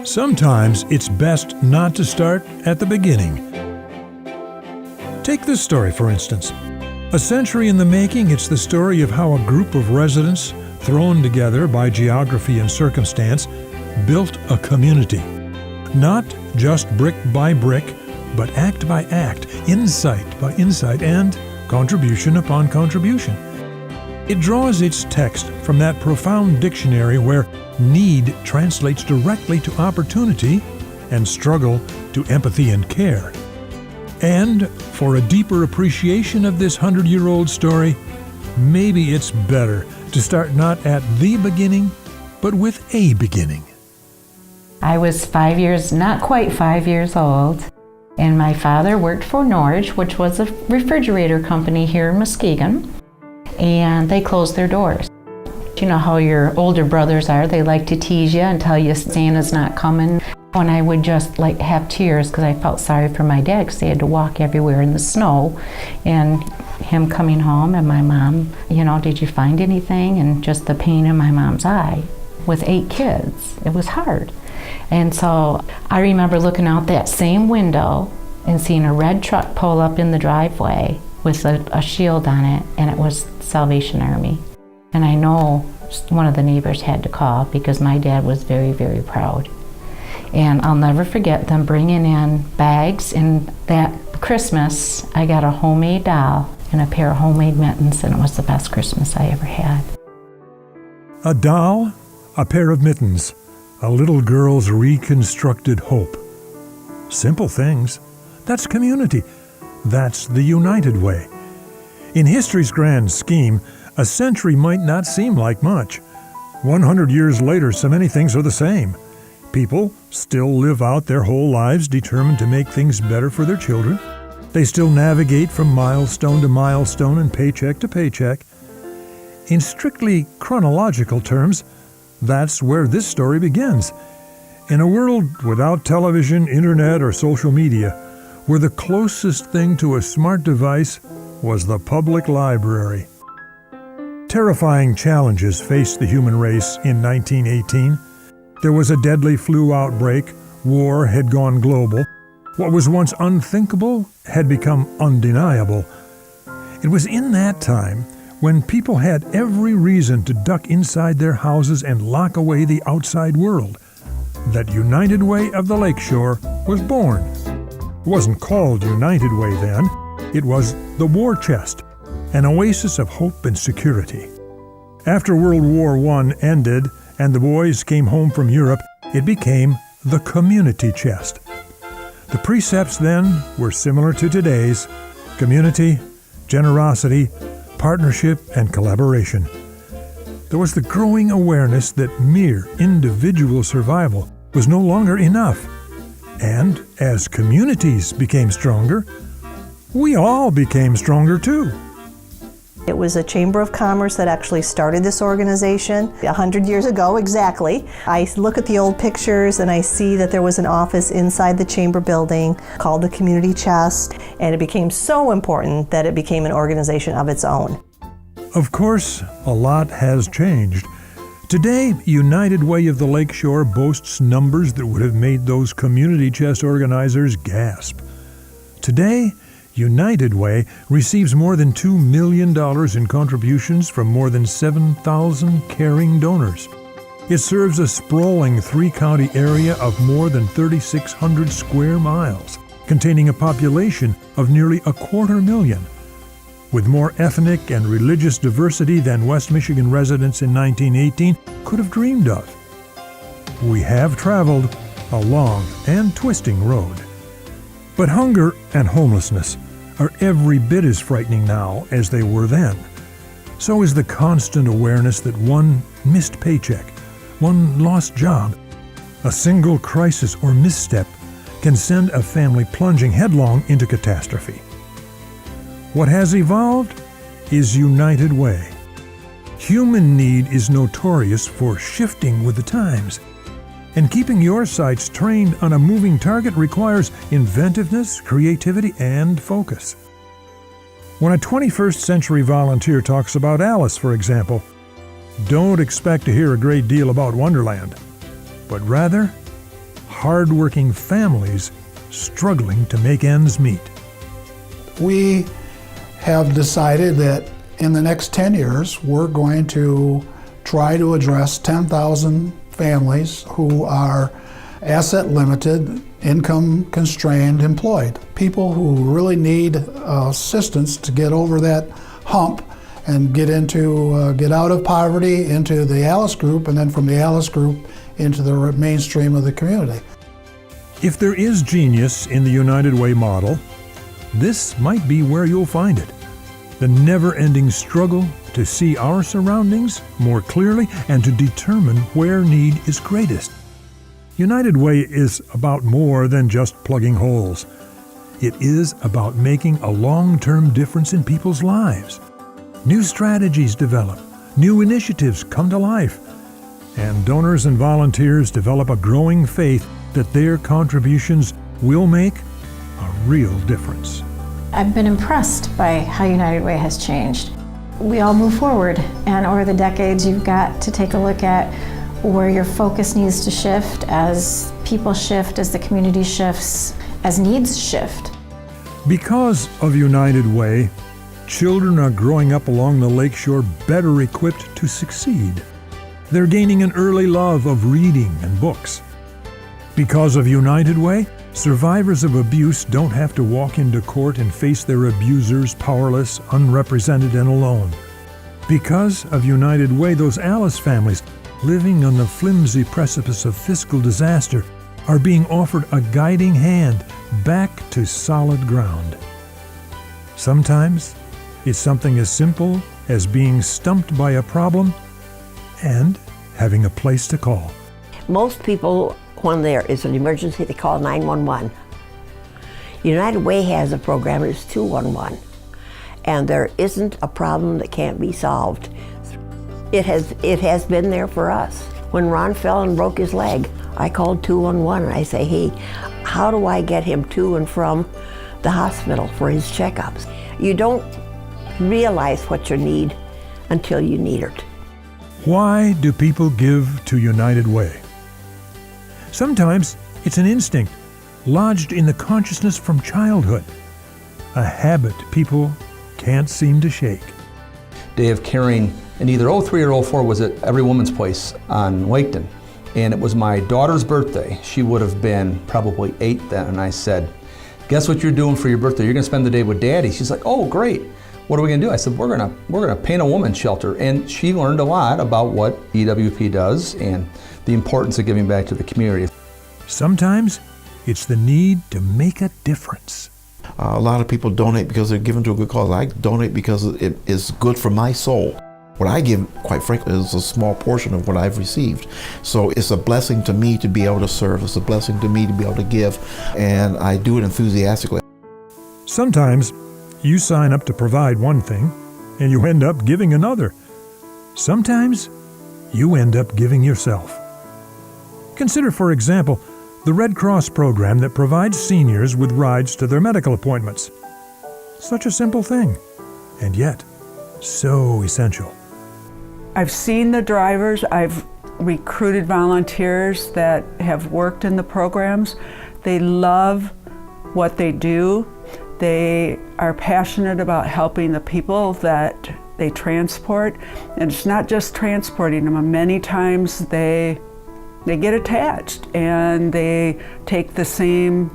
Sometimes it's best not to start at the beginning. Take this story, for instance. A century in the making, it's the story of how a group of residents, thrown together by geography and circumstance, built a community. Not just brick by brick, but act by act, insight by insight, and contribution upon contribution. It draws its text from that profound dictionary where need translates directly to opportunity and struggle to empathy and care. And for a deeper appreciation of this 100-year-old story, maybe it's better to start not at the beginning, but with a beginning. I was not quite 5 years old, and my father worked for Norge, which was a refrigerator company here in Muskegon, and they closed their doors. You know how your older brothers are, they like to tease you and tell you Santa's not coming. And I would just have tears because I felt sorry for my dad because they had to walk everywhere in the snow, and him coming home and my mom, did you find anything? And just the pain in my mom's eye. With 8 kids, it was hard. And so I remember looking out that same window and seeing a red truck pull up in the driveway with a shield on it, and it was Salvation Army. And I know one of the neighbors had to call because my dad was very, very proud. And I'll never forget them bringing in bags, and that Christmas I got a homemade doll and a pair of homemade mittens, and it was the best Christmas I ever had. A doll, a pair of mittens, a little girl's reconstructed hope. Simple things. That's community. That's the United Way. In history's grand scheme, a century might not seem like much. 100 years later, so many things are the same. People still live out their whole lives determined to make things better for their children. They still navigate from milestone to milestone and paycheck to paycheck. In strictly chronological terms, that's where this story begins. In a world without television, internet, or social media, where the closest thing to a smart device was the public library. Terrifying challenges faced the human race in 1918. There was a deadly flu outbreak, war had gone global. What was once unthinkable had become undeniable. It was in that time when people had every reason to duck inside their houses and lock away the outside world that United Way of the Lakeshore was born. It wasn't called United Way then. It was the War Chest, an oasis of hope and security. After World War I ended and the boys came home from Europe, it became the Community Chest. The precepts then were similar to today's: community, generosity, partnership, and collaboration. There was the growing awareness that mere individual survival was no longer enough. And as communities became stronger, we all became stronger too. It was a Chamber of Commerce that actually started this organization 100 years ago exactly. I look at the old pictures and I see that there was an office inside the Chamber building called the Community Chest, and it became so important that it became an organization of its own. Of course, a lot has changed. Today, United Way of the Lakeshore boasts numbers that would have made those Community Chest organizers gasp. Today, United Way receives more than $2 million in contributions from more than 7,000 caring donors. It serves a sprawling 3-county area of more than 3,600 square miles, containing a population of nearly 250,000, with more ethnic and religious diversity than West Michigan residents in 1918 could have dreamed of. We have traveled a long and twisting road. But hunger and homelessness are every bit as frightening now as they were then. So is the constant awareness that one missed paycheck, one lost job, a single crisis or misstep can send a family plunging headlong into catastrophe. What has evolved is United Way. Human need is notorious for shifting with the times, and keeping your sights trained on a moving target requires inventiveness, creativity, and focus. When a 21st century volunteer talks about Alice, for example, don't expect to hear a great deal about Wonderland, but rather hard-working families struggling to make ends meet. We have decided that in the next 10 years, we're going to try to address 10,000 families who are asset limited, income constrained, employed. People who really need assistance to get over that hump and get out of poverty into the Alice group, and then from the Alice group into the mainstream of the community. If there is genius in the United Way model, this might be where you'll find it. The never-ending struggle to see our surroundings more clearly and to determine where need is greatest. United Way is about more than just plugging holes. It is about making a long-term difference in people's lives. New strategies develop, new initiatives come to life, and donors and volunteers develop a growing faith that their contributions will make a real difference. I've been impressed by how United Way has changed. We all move forward, and over the decades you've got to take a look at where your focus needs to shift as people shift, as the community shifts, as needs shift. Because of United Way, children are growing up along the Lakeshore better equipped to succeed. They're gaining an early love of reading and books. Because of United Way, survivors of abuse don't have to walk into court and face their abusers powerless, unrepresented, and alone. Because of United Way, those Alice families living on the flimsy precipice of fiscal disaster are being offered a guiding hand back to solid ground. Sometimes it's something as simple as being stumped by a problem and having a place to call. Most people, when there is an emergency, they call 911. United Way has a program that is 211, and there isn't a problem that can't be solved. It has been there for us. When Ron fell and broke his leg, I called 211 and I say, hey, how do I get him to and from the hospital for his checkups? You don't realize what you need until you need it. Why do people give to United Way? Sometimes it's an instinct lodged in the consciousness from childhood, a habit people can't seem to shake. Day of Caring in either 03 or 04 was at Every Woman's Place on Waketon, and it was my daughter's birthday. She would have been probably 8 then, and I said, guess what you're doing for your birthday? You're gonna spend the day with Daddy. She's like, oh great, what are we gonna do? I said, we're gonna paint a woman's shelter. And she learned a lot about what EWP does and the importance of giving back to the community. Sometimes it's the need to make a difference. A lot of people donate because they're given to a good cause. I donate because it is good for my soul. What I give, quite frankly, is a small portion of what I've received. So it's a blessing to me to be able to serve. It's a blessing to me to be able to give, and I do it enthusiastically. Sometimes you sign up to provide one thing and you end up giving another. Sometimes you end up giving yourself. Consider, for example, the Red Cross program that provides seniors with rides to their medical appointments. Such a simple thing, and yet so essential. I've seen the drivers, I've recruited volunteers that have worked in the programs. They love what they do. They are passionate about helping the people that they transport. And it's not just transporting them. Many times they get attached and they take the same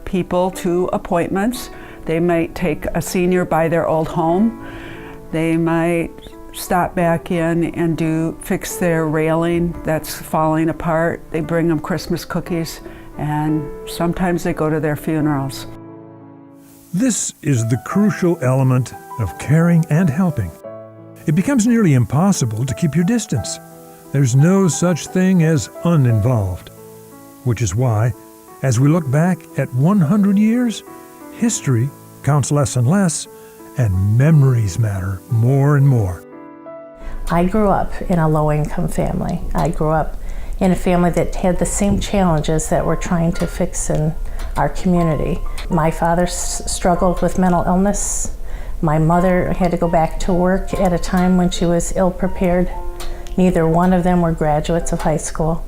people to appointments. They might take a senior by their old home. They might stop back in and fix their railing that's falling apart. They bring them Christmas cookies, and sometimes they go to their funerals. This is the crucial element of caring and helping. It becomes nearly impossible to keep your distance. There's no such thing as uninvolved, which is why, as we look back at 100 years, history counts less and less, and memories matter more and more. I grew up in a low-income family. I grew up in a family that had the same challenges that we're trying to fix in our community. My father struggled with mental illness. My mother had to go back to work at a time when she was ill-prepared. Neither one of them were graduates of high school.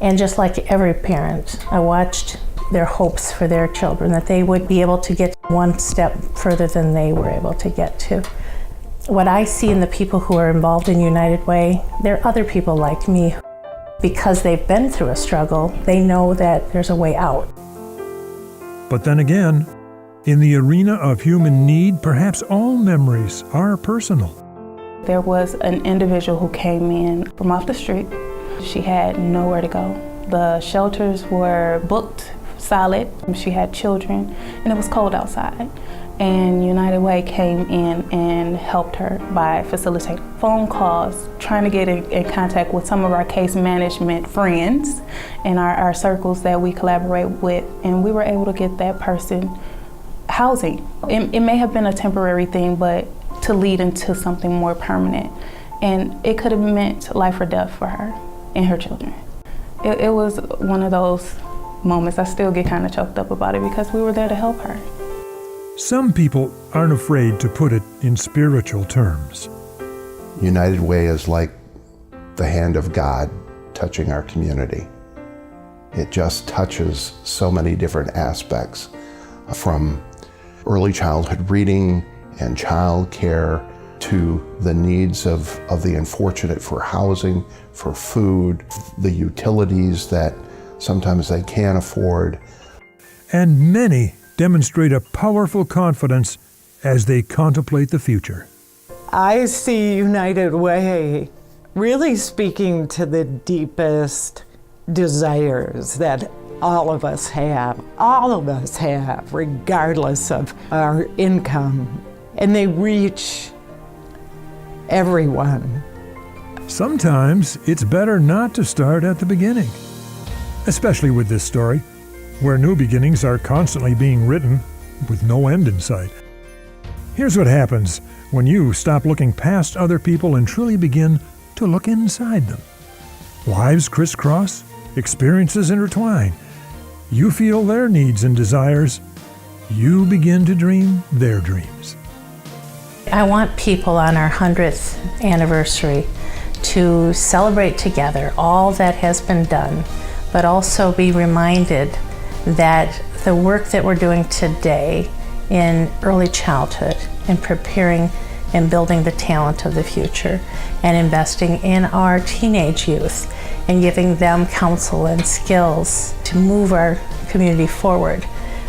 And just like every parent, I watched their hopes for their children, that they would be able to get one step further than they were able to get to. What I see in the people who are involved in United Way, there are other people like me. Because they've been through a struggle, they know that there's a way out. But then again, in the arena of human need, perhaps all memories are personal. There was an individual who came in from off the street. She had nowhere to go. The shelters were booked solid. She had children, and it was cold outside. And United Way came in and helped her by facilitating phone calls, trying to get in contact with some of our case management friends and our circles that we collaborate with, and we were able to get that person housing. It may have been a temporary thing, but to lead into something more permanent. And it could have meant life or death for her and her children. It was one of those moments. I still get kind of choked up about it because we were there to help her. Some people aren't afraid to put it in spiritual terms. United Way is like the hand of God touching our community. It just touches so many different aspects, from early childhood reading and child care to the needs of the unfortunate for housing, for food, the utilities that sometimes they can't afford. And many demonstrate a powerful confidence as they contemplate the future. I see United Way really speaking to the deepest desires that all of us have, regardless of our income, and they reach everyone. Sometimes it's better not to start at the beginning, especially with this story, where new beginnings are constantly being written with no end in sight. Here's what happens when you stop looking past other people and truly begin to look inside them. Lives crisscross, experiences intertwine. You feel their needs and desires. You begin to dream their dreams. I want people on our 100th anniversary to celebrate together all that has been done, but also be reminded that the work that we're doing today in early childhood, in preparing and building the talent of the future, and investing in our teenage youth and giving them counsel and skills to move our community forward,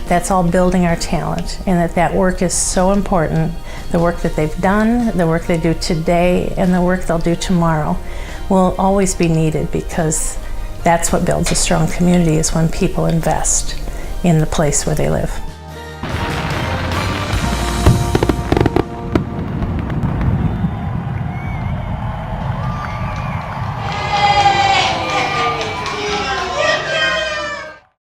that's all building our talent, and that work is so important. The work that they've done, the work they do today, and the work they'll do tomorrow will always be needed, because that's what builds a strong community, is when people invest in the place where they live.